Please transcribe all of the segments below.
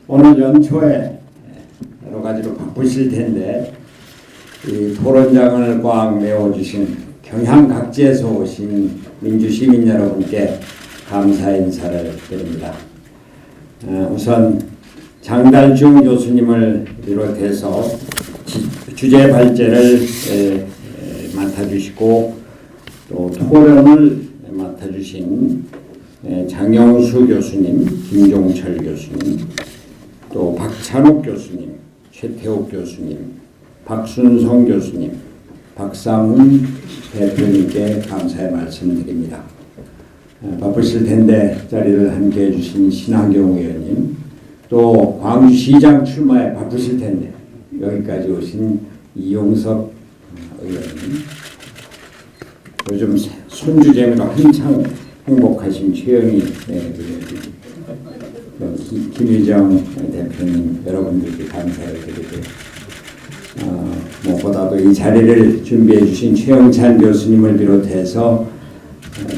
오늘 연초에 여러 가지로 바쁘실 텐데 이 토론장을 꽉 메워주신 경향 각지에서 오신 민주시민 여러분께 감사 인사를 드립니다. 우선 장달중 교수님을 비롯해서 주제 발제를 맡아주시고 또 토론을 맡아주신 장영수 교수님, 김종철 교수님, 또 박찬욱 교수님, 최태욱 교수님, 박순성 교수님, 박상훈 대표님께 감사의 말씀드립니다. 바쁘실 텐데 자리를 함께해 주신 신한경 의원님, 또 광주시장 출마에 바쁘실 텐데 여기까지 오신 이용석 의원님, 요즘 손주제가 한창 행복하신 최영희 의원님, 김유정 대표님 여러분들께 감사를 드리고요. 무엇보다도 이 자리를 준비해 주신 최영찬 교수님을 비롯해서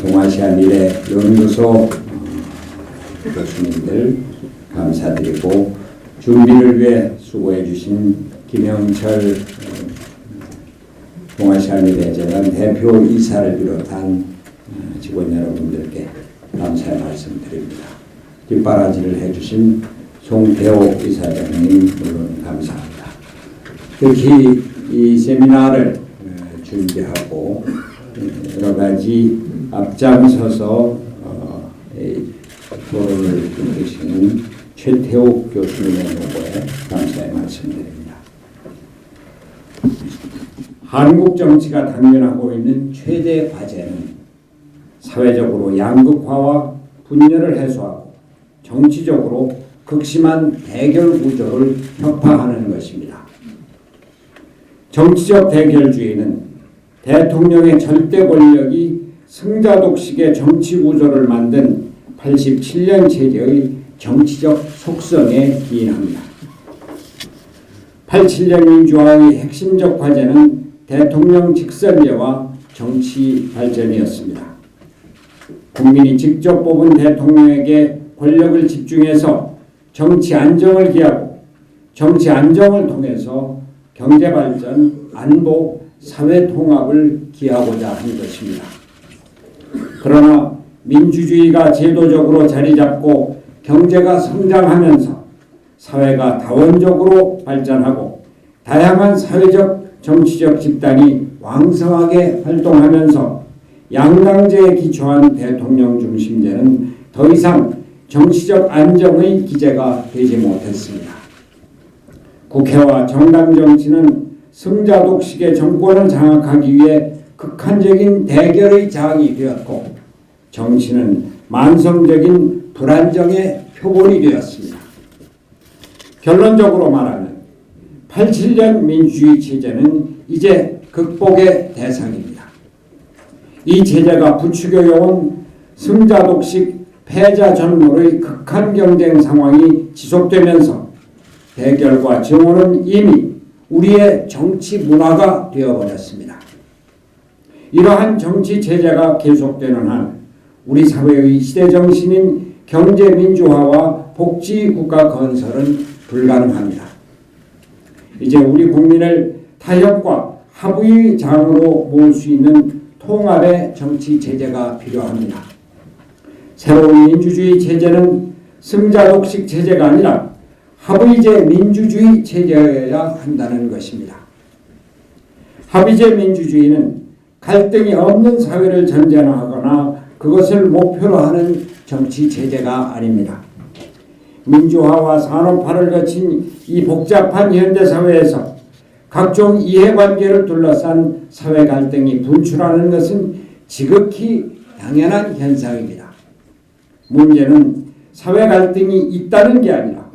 동아시아 미래 연구소 교수님들 감사드리고, 준비를 위해 수고해 주신 김영철 동아시아 미래재단 대표 이사를 비롯한 직원 여러분들께 감사의 말씀드립니다. 뒷바라지를 해주신 송대옥 이사장님 물론 감사합니다. 특히 이 세미나를 준비하고 여러 가지 앞장서서 토론을 해주시는 최태욱 교수님의 노고에 감사의 말씀드립니다. 한국 정치가 당면하고 있는 최대 과제는 사회적으로 양극화와 분열을 해소하고 정치적으로 극심한 대결 구조를 혁파하는 것입니다. 정치적 대결주의는 대통령의 절대 권력이 승자독식의 정치 구조를 만든 87년 체제의 정치적 속성에 기인합니다. 87년 민주화의 핵심적 과제는 대통령 직선제와 정치 발전이었습니다. 국민이 직접 뽑은 대통령에게 권력을 집중해서 정치 안정을 기하고 정치 안정을 통해서 경제 발전, 안보, 사회 통합을 기하고자 한 것입니다. 그러나 민주주의가 제도적으로 자리 잡고 경제가 성장하면서 사회가 다원적으로 발전하고 다양한 사회적 정치적 집단이 왕성하게 활동하면서 양당제에 기초한 대통령 중심제는 더 이상 정치적 안정의 기제가 되지 못했습니다. 국회와 정당 정치는 승자독식의 정권을 장악하기 위해 극한적인 대결의 장이 되었고, 정치는 만성적인 불안정의 표본이 되었습니다. 결론적으로 말하면 87년 민주주의 체제는 이제 극복의 대상입니다. 이 체제가 부추겨온 승자독식 패자전몰의 극한 경쟁 상황이 지속되면서 대결과 증오는 이미 우리의 정치 문화가 되어버렸습니다. 이러한 정치 체제가 계속되는 한 우리 사회의 시대 정신인 경제 민주화와 복지 국가 건설은 불가능합니다. 이제 우리 국민을 타협과 합의의 장으로 모을 수 있는 통합의 정치 체제가 필요합니다. 새로운 민주주의 체제는 승자독식 체제가 아니라 합의제 민주주의 체제여야 한다는 것입니다. 합의제 민주주의는 갈등이 없는 사회를 전제하거나 그것을 목표로 하는 정치 체제가 아닙니다. 민주화와 산업화를 거친 이 복잡한 현대사회에서 각종 이해관계를 둘러싼 사회 갈등이 분출하는 것은 지극히 당연한 현상입니다. 문제는 사회 갈등이 있다는 게 아니라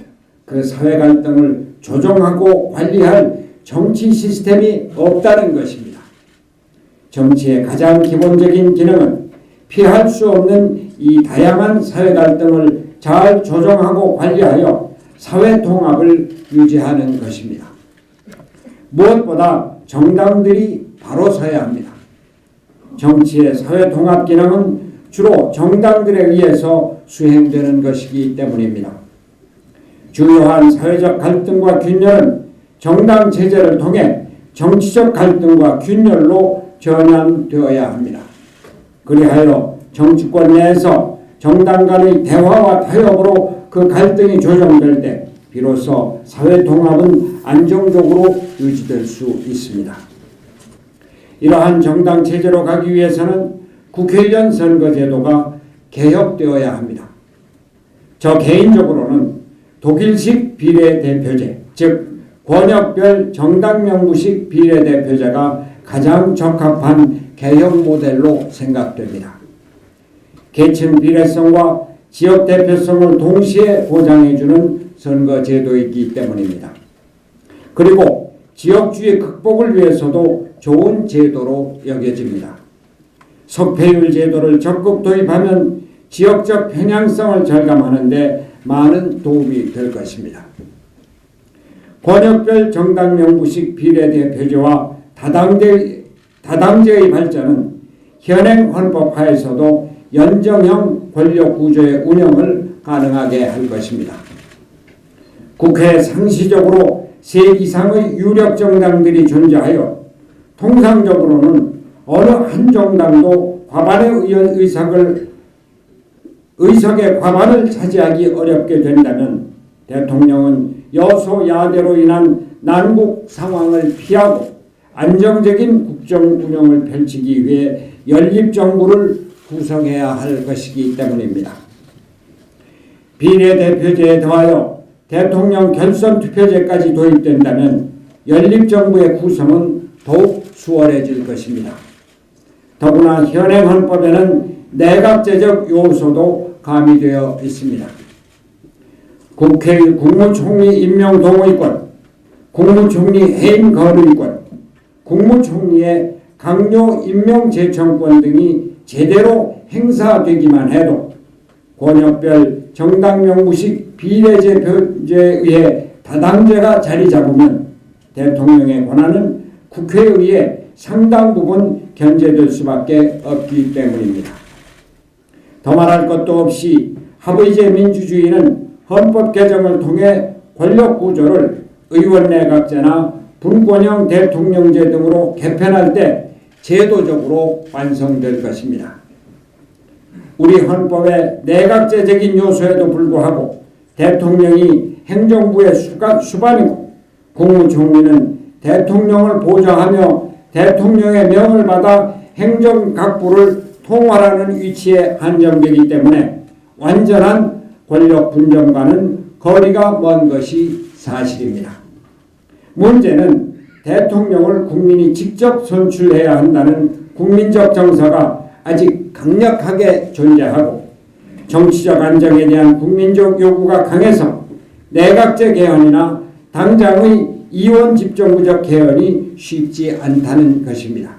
그 사회 갈등을 조정하고 관리할 정치 시스템이 없다는 것입니다. 정치의 가장 기본적인 기능은 피할 수 없는 이 다양한 사회 갈등을 잘 조정하고 관리하여 사회 통합을 유지하는 것입니다. 무엇보다 정당들이 바로 서야 합니다. 정치의 사회 통합 기능은 주로 정당들에 의해서 수행되는 것이기 때문입니다. 주요한 사회적 갈등과 균열은 정당 체제를 통해 정치적 갈등과 균열로 전환되어야 합니다. 그리하여 정치권 내에서 정당 간의 대화와 타협으로 그 갈등이 조정될 때 비로소 사회 통합은 안정적으로 유지될 수 있습니다. 이러한 정당 체제로 가기 위해서는 국회의원 선거제도가 개혁되어야 합니다. 저 개인적으로는 독일식 비례대표제, 즉 권역별 정당명부식 비례대표제가 가장 적합한 개혁 모델로 생각됩니다. 계층 비례성과 지역 대표성을 동시에 보장해주는 선거제도이기 때문입니다. 그리고 지역주의 극복을 위해서도 좋은 제도로 여겨집니다. 석패율 제도를 적극 도입하면 지역적 편향성을 절감하는 데 많은 도움이 될 것입니다. 권역별 정당명부식 비례대표제와 다당제의 발전은 현행 헌법하에서도 연정형 권력구조의 운영을 가능하게 할 것입니다. 국회에 상시적으로 3 이상의 유력 정당들이 존재하여 통상적으로는 어느 한 정당도 과반의 의석의 과반을 차지하기 어렵게 된다면 대통령은 여소야대로 인한 난국 상황을 피하고 안정적인 국정 운영을 펼치기 위해 연립정부를 구성해야 할 것이기 때문입니다. 비례대표제에 더하여 대통령 결선투표제까지 도입된다면 연립정부의 구성은 더욱 수월해질 것입니다. 더구나 현행 헌법에는 내각제적 요소도 가미되어 있습니다. 국무총리 임명 동의권, 국무총리 해임 거르권, 국무총리의 강요 임명 제청권 등이 제대로 행사되기만 해도 권역별 정당명부식 비례대표제에 의해 다당제가 자리 잡으면 대통령의 권한은 국회에 의해 상당 부분 견제될 수밖에 없기 때문입니다. 더 말할 것도 없이 하부이제 민주주의는 헌법 개정을 통해 권력 구조를 의원내각제나 분권형 대통령제 등으로 개편할 때 제도적으로 완성될 것입니다. 우리 헌법의 내각제적인 요소에도 불구하고 대통령이 행정부의 수반이고 국무총리는 대통령을 보좌하며 대통령의 명을 받아 행정각부를 통할하는 위치에 한정되기 때문에 완전한 권력 분점과는 거리가 먼 것이 사실입니다. 문제는 대통령을 국민이 직접 선출해야 한다는 국민적 정서가 아직 강력하게 존재하고 정치적 안정에 대한 국민적 요구가 강해서 내각제 개헌이나 당장의 이원 집정부적 개헌이 쉽지 않다는 것입니다.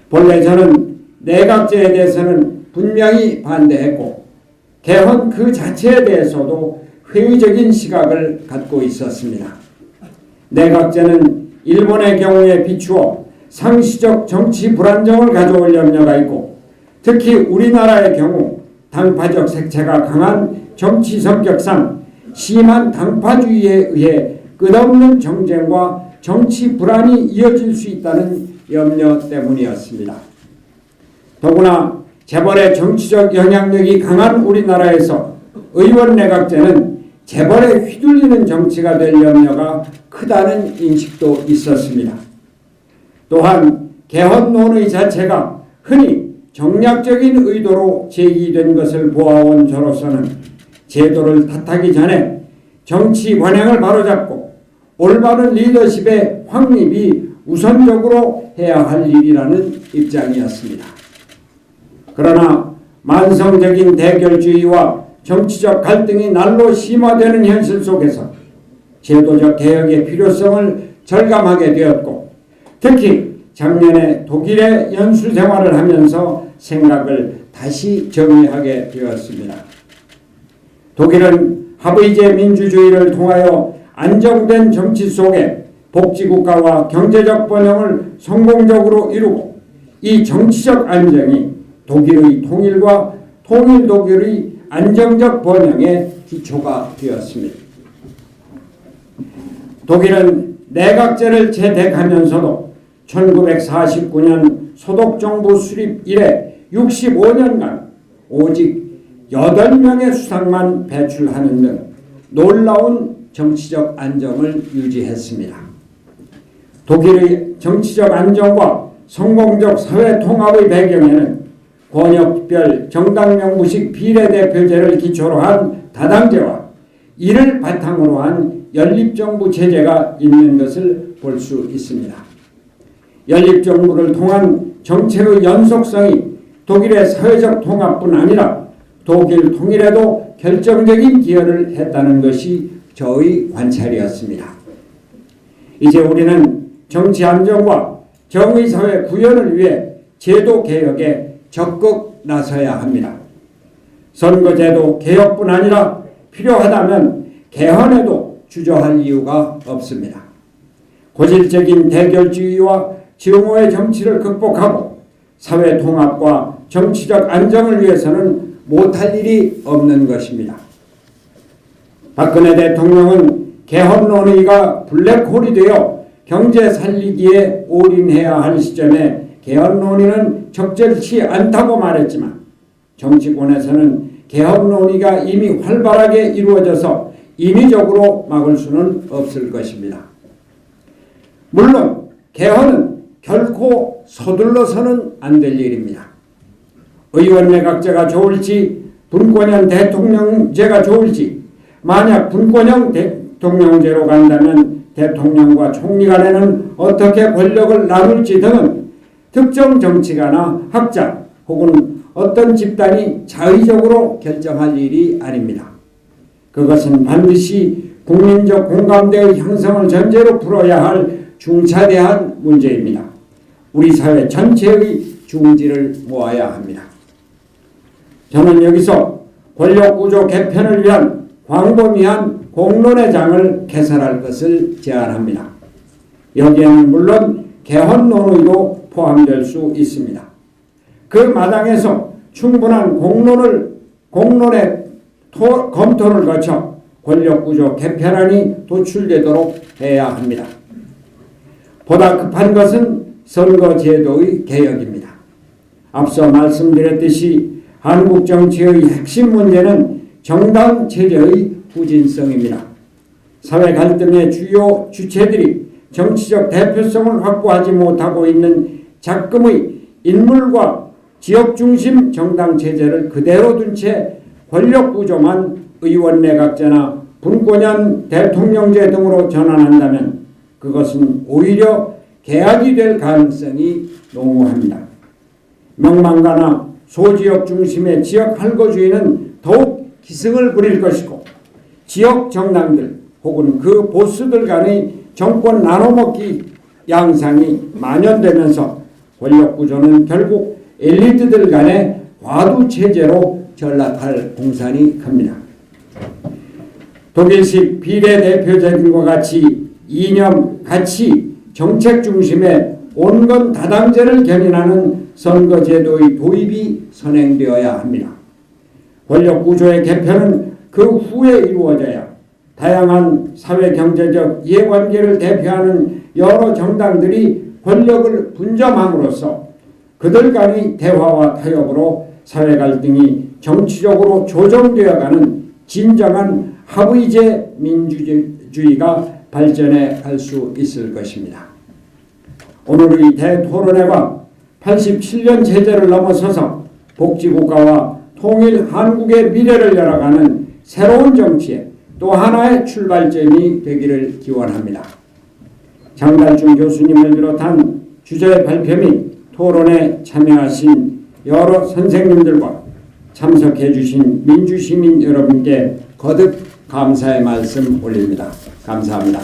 본래 저는 내각제에 대해서는 분명히 반대했고 개헌 그 자체에 대해서도 회의적인 시각을 갖고 있었습니다. 내각제는 일본의 경우에 비추어 상시적 정치 불안정을 가져올 염려가 있고 특히 우리나라의 경우 당파적 색채가 강한 정치 성격상 심한 당파주의에 의해 끝없는 정쟁과 정치 불안이 이어질 수 있다는 염려 때문이었습니다. 더구나 재벌의 정치적 영향력이 강한 우리나라에서 의원 내각제는 재벌에 휘둘리는 정치가 될 염려가 크다는 인식도 있었습니다. 또한 개헌 논의 자체가 흔히 정략적인 의도로 제기된 것을 보아온 저로서는 제도를 탓하기 전에 정치 관행을 바로잡고 올바른 리더십의 확립이 우선적으로 해야 할 일이라는 입장이었습니다. 그러나 만성적인 대결주의와 정치적 갈등이 날로 심화되는 현실 속에서 제도적 개혁의 필요성을 절감하게 되었고 특히 작년에 독일에 연수 생활을 하면서 생각을 다시 정리하게 되었습니다. 독일은 하부이제 민주주의를 통하여 안정된 정치 속에 복지국가와 경제적 번영을 성공적으로 이루고 이 정치적 안정이 독일의 통일과 통일 독일의 안정적 번영의 기초가 되었습니다. 독일은 내각제를 채택하면서도 1949년 소독정부 수립 이래 65년간 오직 8명의 수상만 배출하는 등 놀라운 정치적 안정을 유지했습니다. 독일의 정치적 안정과 성공적 사회 통합의 배경에는 권역별 정당명 무식 비례대표제를 기초로 한 다당제와 이를 바탕으로 한 연립정부 체제가 있는 것을 볼 수 있습니다. 연립정부를 통한 정책의 연속성이 독일의 사회적 통합뿐 아니라 독일 통일에도 결정적인 기여를 했다는 것이 저의 관찰이었습니다. 이제 우리는 정치 안정과 정의사회 구현을 위해 제도 개혁에 적극 나서야 합니다. 선거제도 개혁뿐 아니라 필요하다면 개헌에도 주저할 이유가 없습니다. 고질적인 대결주의와 증오의 정치를 극복하고 사회 통합과 정치적 안정을 위해서는 못할 일이 없는 것입니다. 박근혜 대통령은 개헌 논의가 블랙홀이 되어 경제 살리기에 올인해야 할 시점에 개헌 논의는 적절치 않다고 말했지만 정치권에서는 개헌 논의가 이미 활발하게 이루어져서 인위적으로 막을 수는 없을 것입니다. 물론 개헌은 결코 서둘러서는 안 될 일입니다. 의원 내각제가 좋을지 분권형 대통령제가 좋을지, 만약 분권형 대통령제로 간다면 대통령과 총리 간에는 어떻게 권력을 나눌지 등은 특정 정치가나 학자 혹은 어떤 집단이 자의적으로 결정할 일이 아닙니다. 그것은 반드시 국민적 공감대의 형성을 전제로 풀어야 할 중차대한 문제입니다. 우리 사회 전체의 중지를 모아야 합니다. 저는 여기서 권력구조 개편을 위한 광범위한 공론의 장을 개설할 것을 제안합니다. 여기에는 물론 개헌 논의도 포함될 수 있습니다. 그 마당에서 충분한 공론의 검토를 거쳐 권력구조 개편안이 도출되도록 해야 합니다. 보다 급한 것은 선거제도의 개혁입니다. 앞서 말씀드렸듯이 한국 정치의 핵심 문제는 정당 체제의 부진성입니다. 사회 갈등의 주요 주체들이 정치적 대표성을 확보하지 못하고 있는 작금의 인물과 지역 중심 정당 체제를 그대로 둔 채 권력 구조만 의원 내각제나 분권형 대통령제 등으로 전환한다면 그것은 오히려 개혁이 될 가능성이 농후합니다. 명망가나 소지역 중심의 지역 할거주의는 더욱 기승을 부릴 것이고 지역 정당들 혹은 그 보스들 간의 정권 나눠먹기 양상이 만연되면서 권력구조는 결국 엘리트들 간의 과두체제로 전락할 공산이 큽니다. 독일식 비례대표제과 같이 이념, 가치, 정책 중심의 온건 다당제를 견인하는 선거제도의 도입이 선행되어야 합니다. 권력구조의 개편은 그 후에 이루어져야 다양한 사회경제적 이해관계를 대표하는 여러 정당들이 권력을 분점함으로써 그들 간의 대화와 타협으로 사회 갈등이 정치적으로 조정되어가는 진정한 합의제 민주주의가 발전해 갈 수 있을 것입니다. 오늘의 대토론회가 87년 제재를 넘어서서 복지국가와 통일 한국의 미래를 열어가는 새로운 정치의 또 하나의 출발점이 되기를 기원합니다. 장달중 교수님을 비롯한 주제 발표 및 토론에 참여하신 여러 선생님들과 참석해 주신 민주시민 여러분께 거듭 감사의 말씀 올립니다. 감사합니다.